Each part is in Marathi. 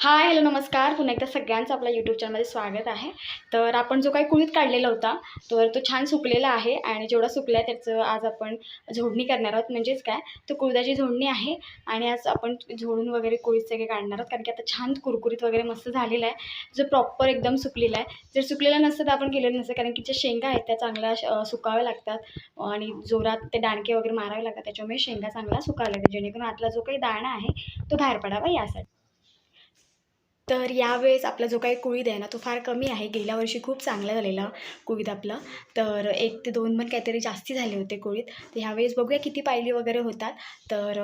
हाय, हॅलो, नमस्कार. पुन्हा एकदा सगळ्यांचं आपल्या यूट्यूब चॅनलमध्ये स्वागत आहे. तर आपण जो काही कुळीत काढलेला होता, तर तो छान सुकलेला आहे आणि जेवढा सुकला आहे त्याचं आज आपण झोडणी करणार आहोत. म्हणजेच काय, तर कुळथाची झोडणी आहे आणि आज आपण झोडून वगैरे कुळीत सगळे काढणार आहोत. कारण की आता छान कुरकुरीत वगैरे मस्त झालेला आहे, जो प्रॉपर एकदम सुकलेला आहे. जर सुकलेला नसतं तर आपण केलेलं नसतं, कारण की ज्या शेंगा आहेत त्या चांगल्या सुकाव्या लागतात आणि जोरात ते दाणके वगैरे मारावे लागतात. त्याच्यामुळे शेंगा चांगल्या सुकाव्या लागतात, जेणेकरून आतला जो काही दाणा आहे तो बाहेर पडावा यासाठी. तर यावेळेस आपला जो काही कुळीथ आहे ना, तो फार कमी आहे. गेल्या वर्षी खूप चांगला झालेला कुळीथ आपलं. तर 1 ते 2 पण काहीतरी जास्ती झाले होते कुळीथ. तर ह्यावेळेस बघूया किती पायली वगैरे होतात. तर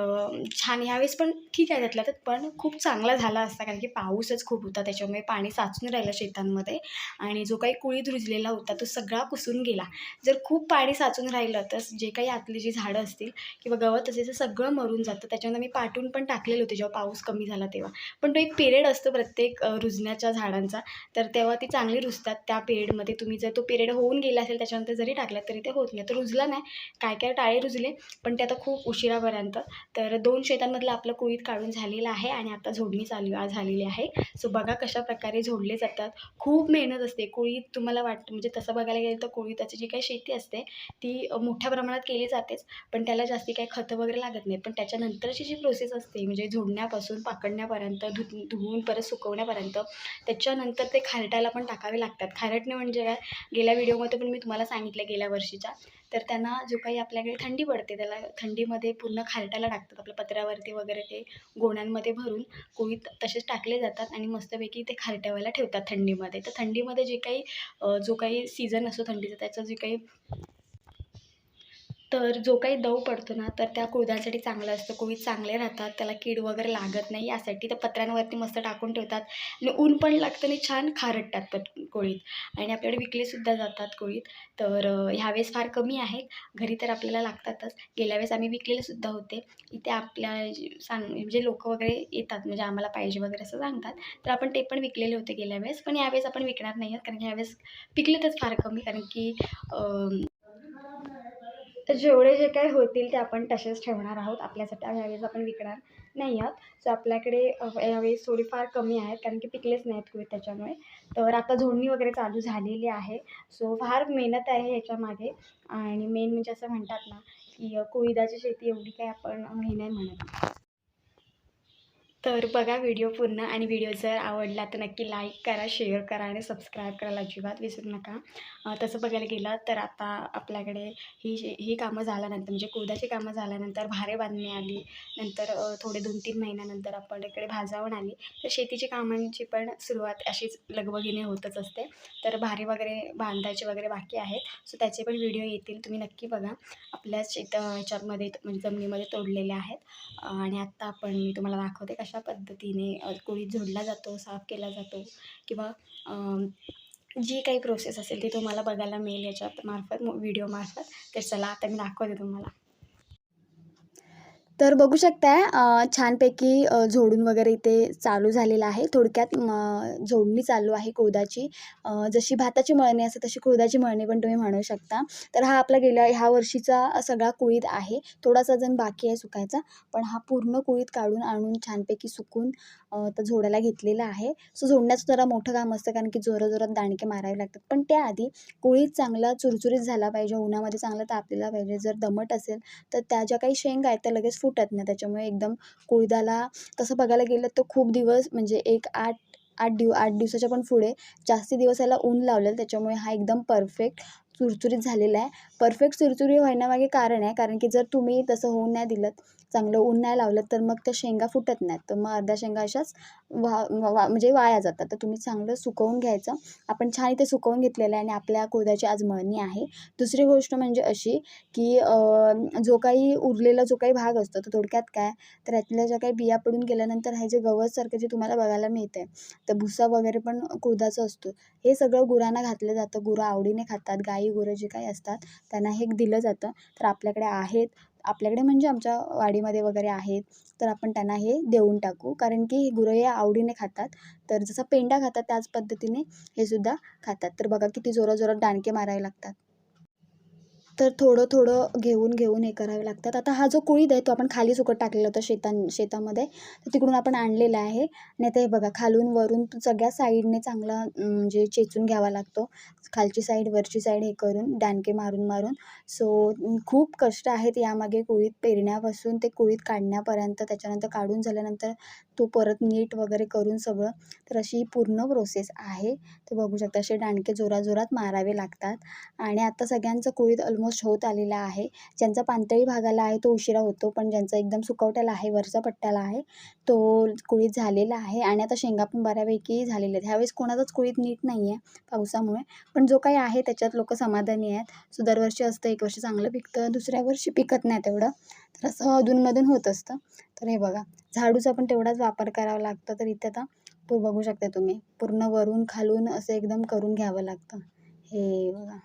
छान ह्यावेळेस पण ठीक आहे त्यातल्या त्यात, पण खूप चांगला झाला असता, कारण की पाऊसच खूप होता. त्याच्यामुळे पाणी साचून राहिलं शेतांमध्ये आणि जो काही कुळीथ रुजलेला होता तो सगळा पुसून गेला. जर खूप पाणी साचून राहिलं तर जे काही आतली जी झाडं असतील किंवा गवत असेल ते सगळं मरून जातं. त्याच्यानंतर मी पाटून पण टाकलेले होते जेव्हा पाऊस कमी झाला तेव्हा. पण तो एक पिरियड असतो प्रत्येक रुजण्याच्या झाडांचा, तर तेव्हा ती चांगली रुजतात. त्या पिरियडमध्ये तुम्ही जर तो पिरियड होऊन गेला असेल त्याच्यानंतर जरी टाकलात तरी ते होत नाही. तर रुजला नाही, काय काय टाळे रुजले, पण ते आता खूप उशिरापर्यंत. तर 2 शेतांमधलं आपलं कुळीथ काढून झालेलं आहे आणि आता झोडणी झालेली आहे. सो बघा कशाप्रकारे झोडले जातात. खूप मेहनत असते. कुळीथ तुम्हाला वाटतं म्हणजे तसं बघायला गेलं तर कुळीथाची जी काही शेती असते ती मोठ्या प्रमाणात केली जातेच, पण त्याला जास्ती काही खतं वगैरे लागत नाही. पण त्याच्यानंतरची जी प्रोसेस असते म्हणजे झोडण्यापासून पाकडण्यापर्यंत, धुवून परत सुकवण्यापर्यंत, त्याच्यानंतर ते खारटायला पण टाकावे लागतात. खारटणे म्हणजे काय, गेल्या व्हिडिओमध्ये पण मी तुम्हाला सांगितलं गेल्या वर्षीच्या. तर त्यांना जो काही आपल्याकडे थंडी पडते त्याला थंडीमध्ये पूर्ण खारटायला टाकतात. आपल्या पत्र्यावरती वगैरे ते गोण्यांमध्ये भरून कुळीथ तसेच टाकले जातात आणि मस्तपैकी ते खारटायला ठेवतात थंडीमध्ये. तर थंडीमध्ये जे काही जो काही सीझन असतो थंडीचा त्याचं जे काही तर जो काही दव पडतो ना, तर त्या कुळथासाठी चांगलं असतं. कुळीथ चांगले राहतात, त्याला कीड वगैरे लागत नाही यासाठी त्या पत्र्यांवरती मस्त टाकून ठेवतात आणि ऊन पण लागतं आणि छान खारटतात कुळीथ आणि आपल्याकडे विकलेसुद्धा जातात कुळीथ. तर ह्यावेळेस फार कमी आहेत. घरी तर आपल्याला लागतातच. गेल्या वेळेस आम्ही विकलेलेसुद्धा होते. इथे आपल्या म्हणजे लोकं वगैरे येतात, म्हणजे आम्हाला पाहिजे वगैरे असं सांगतात. तर आपण ते पण विकलेले होते गेल्या वेळेस. पण यावेळेस आपण विकणार नाही आहोत, कारण की ह्यावेळेस पिकलेतच फार कमी, कारण की तर जेवढे जे काही होतील ते आपण तसेच ठेवणार आहोत. आपल्यासाठी यावेळेस आपण विकणार नाही आहोत. सो आपल्याकडे यावेळेस थोडीफार कमी आहेत, कारण की पिकलेच नाहीत कुळीथ त्याच्यामुळे. तर आता झोडणी वगैरे चालू झालेली आहे. सो फार मेहनत आहे ह्याच्यामागे आणि मेन म्हणजे असं म्हणतात ना, की कुळीथाची शेती एवढी काही आपण हे नाही म्हणत. तर बघा व्हिडिओ पूर्ण आणि व्हिडिओ जर आवडला तर नक्की लाईक करा, शेअर करा आणि सबस्क्राईब करायला अजिबात विसरू नका. तसं बघायला गेलं तर आता आपल्याकडे ही कामं झाल्यानंतर म्हणजे कुळथाची कामं झाल्यानंतर भारे बांधणी आली. नंतर थोडे 2-3 महिन्यानंतर आपल्याकडे भाजावण आली. तर शेतीची कामांची पण सुरुवात अशीच लगबगीने होतच असते. तर भारे वगैरे बांधायचे वगैरे बाकी आहेत. सो त्याचे पण व्हिडिओ येतील, तुम्ही नक्की बघा. आपल्या ह्याच्यामध्ये म्हणजे जमिनीमध्ये तोडलेले आहेत. आणि आत्ता आपण मी तुम्हाला दाखवते कशा पद्धतीने कुळीथ झोडला जातो, साफ केला जातो किंवा जी काही प्रोसेस असेल ती तुम्हाला बघायला मिळेल याच्यात व्हिडिओमार्फत. तर चला आता मी दाखवते तुम्हाला. तर बघू शकताय छानपैकी झोडून वगैरे इथे चालू झालेलं आहे. थोडक्यात झोडणी चालू आहे कुळथाची. जशी भाताची मळणी असते तशी कुळथाची मळणी पण तुम्ही म्हणू शकता. तर हा आपला ह्या वर्षीचा सगळा कुळीथ आहे. थोडासा अजून बाकी आहे सुकायचा. पण हा पूर्ण कुळीथ काढून आणून छानपैकी सुकून तर झोडायला घेतलेला आहे. सो झोडण्याचं जरा मोठं काम असतं, कारण की जोराजोरात दाणके मारावे लागतात. पण त्याआधी कुळीथ चांगला चुरचुरीत झाला पाहिजे, उन्हामध्ये चांगला तापलेला पाहिजे. जर दमट असेल तर त्या ज्या काही शेंगा आहेत त्या लगेच फुटत नाही. त्याच्यामुळे एकदम कुळथाला तसं बघायला गेलं तर खूप दिवस म्हणजे एक 8 दिवसाच्या पण पुढे जास्ती दिवस याला ऊन लावलेलं. त्याच्यामुळे हा एकदम परफेक्ट चुरचुरीत झालेला आहे. परफेक्ट चुरचुरी होण्यामागे कारण आहे, कारण की जर तुम्ही तसं होऊन नाही दिलं, चांगलं ऊन नाही लावलं, तर मग त्या शेंगा फुटत नाहीत. तर मग अर्ध्या शेंगा अशाच म्हणजे वाया जातात. तर तुम्ही चांगलं सुकवून घ्यायचं. आपण छान इथे सुकवून घेतलेलं आहे आणि आपल्या कुळथाची आज मळणी आहे. दुसरी गोष्ट म्हणजे अशी की जो काही भाग असतो तो थोडक्यात काय, तर यातल्या ज्या काही बिया पडून गेल्यानंतर हे जे गवतसारखं जे तुम्हाला बघायला मिळतंय, तर भुसा वगैरे पण कुळथाचा असतो. हे सगळं गुरांना घातलं जातं. गुरं आवडीने खातात. गाई गुरं जे काही असतात त्यांना हे दिलं जातं. तर आपल्याकडे म्हणजे आमच्या वाडीमध्ये वगैरे आहेत, तर आपण त्यांना हे देऊन टाकू, कारण की गुरं हे आवडीने खातात. तर जसं पेंडा खातात त्याच पद्धतीने हे सुद्धा खातात. तर बघा किती जोराजोरात दाणके मारावे लागतात. तर थोडं थोडं घेऊन घेऊन हे करावे लागतात. आता हा जो कुळीद आहे तो आपण खाली सुकत टाकलेला होता शेतामध्ये, तर तिकडून आपण आणलेला आहे. आणि आता हे बघा खालून वरून सगळ्या साईडने चांगला म्हणजे चेचून घ्यावा लागतो. खालची साईड वरची साईड हे करून दाणके मारून मारून. सो खूप कष्ट आहेत यामागे कुळीद पेरण्यापासून ते कुळीद काढण्यापर्यंत, त्याच्यानंतर काढून झाल्यानंतर तो परत नीट वगैरे करून सगळं. तर अशी ही पूर्ण प्रोसेस आहे. ते बघू शकता असे दाणके जोराजोरात मारावे लागतात. आणि आता सगळ्यांचं कुळीद ऑलमोस्ट होत आलेला आहे. ज्यांचा पाणथळी भागाला आहे तो उशिरा होतो, पण ज्यांचा एकदम सुकवट्याला आहे, वरच्या पट्ट्याला आहे, तो कुळीद झालेला आहे. आणि आता शेंगा पण बऱ्यापैकी झालेल्या आहेत. ह्यावेळेस कोणाचाच कुळीद नीट नाही आहे पावसामुळे, पण जो काही आहे त्याच्यात लोकं समाधानी आहेत. सो दरवर्षी असतं, एक वर्षी चांगलं पिकतं, दुसऱ्या वर्षी पिकत नाही तेवढं. तर असं अधूनमधून होत असतं. तर हे बघा झाडूचा पण तेवढाच वापर करावा लागतो. तर इथे आता तो बघू शकता तुम्ही पूर्ण वरून खालून असं एकदम करून घ्यावं लागतं. हे बघा.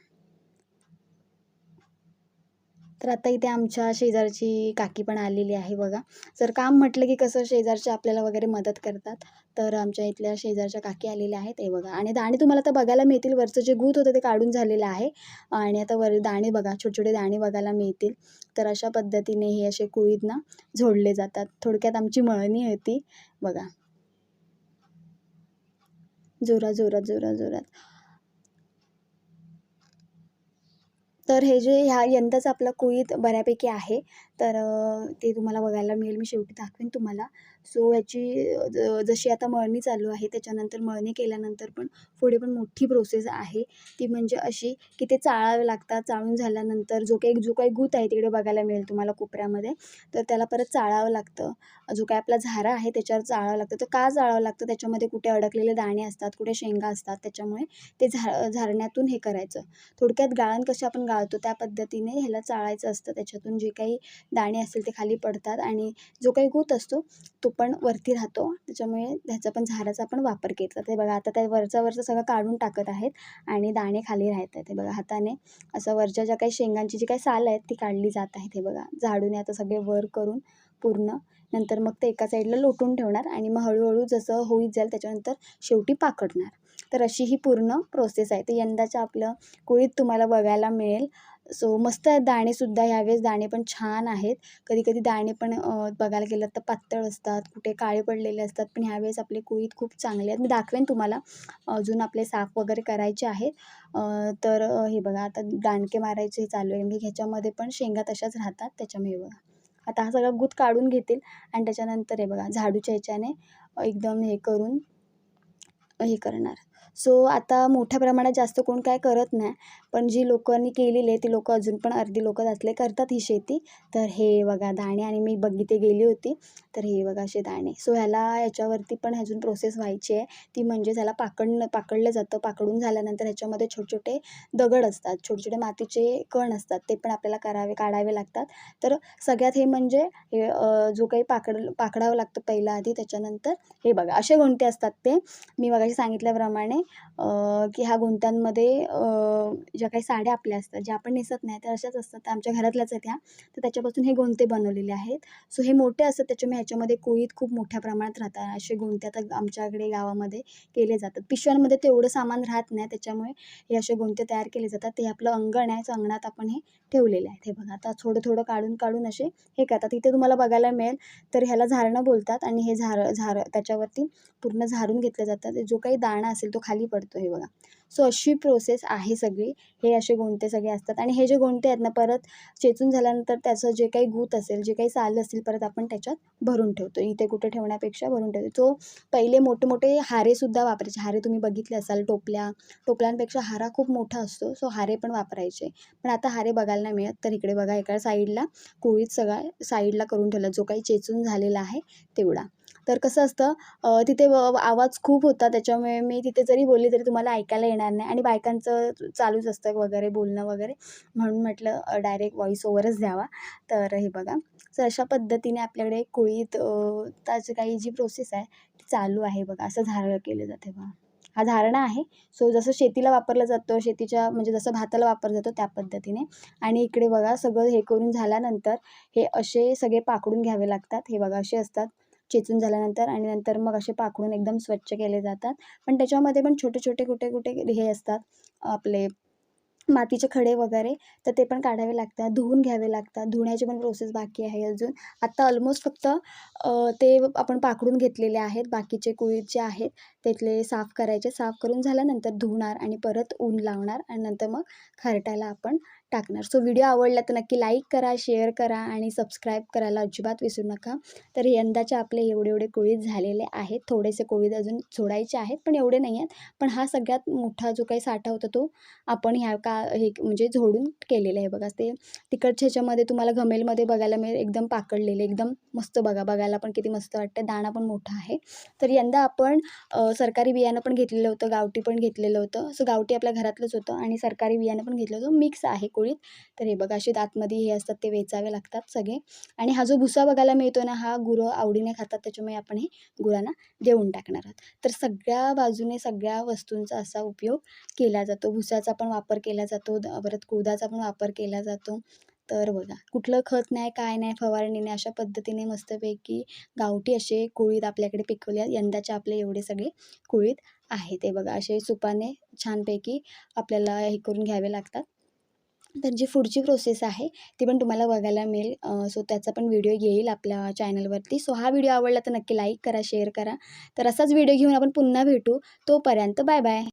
तर आता इथे आमच्या शेजारची काकी पण आलेली आहे बघा. जर काम म्हटलं की कसं शेजारचे आपल्याला वगैरे मदत करतात. तर आमच्या इथल्या शेजारच्या काकी आलेल्या आहेत हे बघा. आणि दाणे तुम्हाला आता बघायला मिळतील. वरचं जे गूत होतं ते काढून झालेलं आहे. आणि आता वर दाणे बघा, छोटे छोटे दाणे बघायला मिळतील. तर अशा पद्धतीने हे असे कुळीद ना झोडले जातात. थोडक्यात आमची मळणी होती बघा. जोरात जोरात जोरात. तर हे जे यंदाचा आपला कुळीद बऱ्यापैकी आहे. तर ते तुम्हाला बघायला मिळेल. मी शेवटी दाखवेन तुम्हाला. सो ह्याची जशी आता मळणी चालू आहे, त्याच्यानंतर मळणी केल्यानंतर पण पुढे पण मोठी प्रोसेस आहे. ती म्हणजे अशी की ते चाळावे लागतात. चाळून झाल्यानंतर जो काही गूत आहे तिकडे बघायला मिळेल तुम्हाला कोपऱ्यामध्ये. तर त्याला परत चाळावं लागतं. जो काही आपला झारा आहे त्याच्यावर चाळावं लागतं. तर का चाळावं लागतं? त्याच्यामध्ये कुठे अडकलेले दाणे असतात, कुठे शेंगा असतात. त्याच्यामुळे ते झारण्यातून हे करायचं. थोडक्यात गाळण कशी आपण गाळतो त्या पद्धतीने ह्याला चाळायचं असतं. त्याच्यातून जे काही दाणे असतील ते खाली पडतात आणि जो काही गूत असतो तो पण वरती राहतो. त्याच्यामुळे ह्याचा पण झाराचा पण वापर केला जातो. हे बघा आता त्या वरचं सगळं काढून टाकत आहेत आणि दाणे खाली राहत आहेत. हे बघा हाताने असं वरच्या ज्या काही शेंगांची जी काही साल आहेत ती काढली जात आहेत. हे बघा झाडूने आता सगळे वर करून पूर्ण. नंतर मग ते एका साईडला लोटून ठेवणार आणि मग हळूहळू जसं होईत जाईल त्याच्यानंतर शेवटी पाकडणार. तर अशी ही पूर्ण प्रोसेस आहे. तर यंदाचं आपलं कुळीद तुम्हाला बघायला मिळेल. सो मस्त आहेत दाणेसुद्धा. ह्यावेळेस दाणे पण छान आहेत. कधी-कधी दाणे पण बघायला गेलं तर पातळ असतात, कुठे काळे पडलेले असतात. पण ह्यावेळेस आपले कुळीद खूप चांगले आहेत. मी दाखवेन तुम्हाला. अजून आपले साफ वगैरे करायचे आहेत. तर हे बघा आता दांडके मारायचे हे चालू आहे. म्हणजे ह्याच्यामध्ये पण शेंगा तशाच राहतात. त्याच्यामुळे हे बघा. आता हा सगळा गूत काढून घेतील आणि त्याच्यानंतर हे बघा झाडूच्या ह्याच्याने एकदम हे करून हे करणार. सो आता मोठ्या प्रमाणात जास्त कोण काय करत नाही. पण जी लोकांनी केलेली आहे ती लोकं अजून पण अर्धी लोकं त्यातले करतात ही शेती. तर हे बघा दाणे आणि मी इथे गेली होती. तर हे बघा असे दाणे. सो ह्याच्यावरती पण अजून प्रोसेस व्हायची आहे. ती म्हणजे ह्याला पाकडलं जातं. पाकडून झाल्यानंतर ह्याच्यामध्ये छोटे-छोटे दगड असतात. छोटे-छोटे मातीचे कण असतात. ते पण आपल्याला काढावे लागतात. तर सगळ्यात हे म्हणजे हे जो काही पाकडावं लागतं पहिलं आधी. त्याच्यानंतर हे बघा असे गोंटे असतात ते. मी मगाशी सांगितल्याप्रमाणे की ह्या गुंत्यांमध्ये ज्या काही साड्या आपल्या असतात, ज्या आपण नेसत नाही त्या अशाच असतात. त्या आमच्या घरातल्याच आहेत ह्या. तर त्याच्यापासून हे गोंते बनवलेले आहेत. सो हे मोठे असतात त्याच्यामुळे ह्याच्यामध्ये कुळीद खूप मोठ्या प्रमाणात राहतात. असे गोंते आता आमच्याकडे गावामध्ये केले जातात. पिशव्यांमध्ये तेवढं सामान राहत नाही. त्याच्यामुळे हे असे गोंते तयार केले जातात. ते आपलं अंगण आहे. अंगणात आपण हे ठेवलेले आहेत. हे बघा आता थोडं काढून असे हे करतात. इथे तुम्हाला बघायला मिळेल. तर ह्याला झारणं बोलतात आणि हे त्याच्यावरती पूर्ण झारून घेतलं जातं. जो काही दाणा असेल तो खाली पडतो हे बघा. सो अशी प्रोसेस आहे सगळी. हे असे गोंटे सगळे असतात आणि हे जे गोंटे आहेत ना परत चेचून झाल्यानंतर त्याचं जे काही गूत असेल, जे काही साल असतील परत आपण त्याच्यात भरून ठेवतो. इथे कुठे ठेवण्यापेक्षा भरून ठेवतो. तो पहिले मोठे-मोठे हारेसुद्धा वापरायचे. हारे तुम्ही बघितले असाल टोपल्यांपेक्षा हारा खूप मोठा असतो. सो हारे पण वापरायचे. पण आता हारे बघायला नाही मिळत. तर इकडे बघा एका साईडला कुळीद सगळा साईडला करून ठेवला. जो काही चेचून झालेला आहे तेवढा. तर कसं असतं तिथे आवाज खूप होता त्याच्यामुळे मी तिथे जरी बोलली तरी तुम्हाला ऐकायला येणार नाही आणि बायकांचं चालूच असतं वगैरे बोलणं वगैरे. म्हणून म्हटलं डायरेक्ट व्हॉईस ओव्हरच द्यावा. तर हे बघा. तर अशा पद्धतीने आपल्याकडे कुळीद त्याची काही जी प्रोसेस आहे ती चालू आहे बघा. असं झारळ केलं जाते बघा. हा झारणा आहे. सो जसं शेतीला वापरलं जातं, शेतीच्या म्हणजे जसं भाताला वापरलं जातं त्या पद्धतीने. आणि इकडे बघा सगळं हे करून झाल्यानंतर हे असे सगळे पाकडून घ्यावे लागतात. हे बघा असे असतात. चेचून झाल्यानंतर आणि नंतर मग असे पाकडून एकदम स्वच्छ केले जातात. पण त्याच्यामध्ये पण छोटे-छोटे कुठे-कुठे हे असतात आपले मातीचे खडे वगैरे तर ते पण काढावे लागतात, धुवून घ्यावे लागतात. धुण्याची पण प्रोसेस बाकी आहे अजून. आत्ता ऑलमोस्ट फक्त ते आपण पाकडून घेतलेले आहेत. बाकीचे कुळीथ जे आहेत त्यातले साफ करायचे. साफ करून झाल्यानंतर धुणार आणि परत ऊन लावणार आणि नंतर मग खरटायला आपण टाकणार. सो व्हिडिओ आवडला तर नक्की लाईक करा, शेअर करा आणि सबस्क्राईब करायला अजिबात विसरू नका. तर यंदाचे आपले एवढे कुळीथ झालेले आहेत. थोडेसे कुळीथ अजून सोडायचे आहेत, पण एवढे नाही आहेत. पण हा सगळ्यात मोठा जो काही साठा होता तो आपण हे म्हणजे झोडून केलेलं आहे बघा. ते तिकडच्या ह्याच्यामध्ये तुम्हाला घमेलमध्ये बघायला मिळेल एकदम पाकडलेले, एकदम मस्त बघायला पण किती मस्त वाटतं. दाणा पण मोठा आहे. तर यंदा आपण सरकारी बियाणं पण घेतलेलं होतं, गावठी पण घेतलेलं होतं. असं गावठी आपल्या घरातलंच होतं आणि सरकारी बियाणं पण घेतलं होतं. मिक्स आहे कुळीथ. तर हे बघा असे आतमध्ये हे असतात ते वेचावे लागतात सगळे. आणि हा जो भुसा बघायला मिळतो ना, हा गुरं आवडीने खातात, त्याच्यामुळे आपण हे गुरांना देऊन टाकणार आहोत. तर सगळ्या बाजूने सगळ्या वस्तूंचा असा उपयोग केला जातो. भुसाचा पण वापर केला जातो, परत कुळथाचा पण वापर केला जातो. तर बघा कुठलं खत नाही, काय नाही, फवारणी नाही, अशा पद्धतीने मस्तपैकी गावठी असे कुळीथ आपल्याकडे पिकवले आहेत. यंदाचे आपले एवढे सगळे कुळीथ आहेत. ते बघा असे सुपाने छानपैकी आपल्याला हे करून घ्यावे लागतात. तर जी पुढची प्रोसेस आहे ती पण तुम्हाला बघायला मिळेल. सो त्याचा पण व्हिडिओ येईल आपल्या चॅनलवरती. सो हा व्हिडिओ आवडला तर नक्की लाईक करा, शेअर करा. तर असाच व्हिडिओ घेऊन आपण पुन्हा भेटू. तोपर्यंत बाय बाय.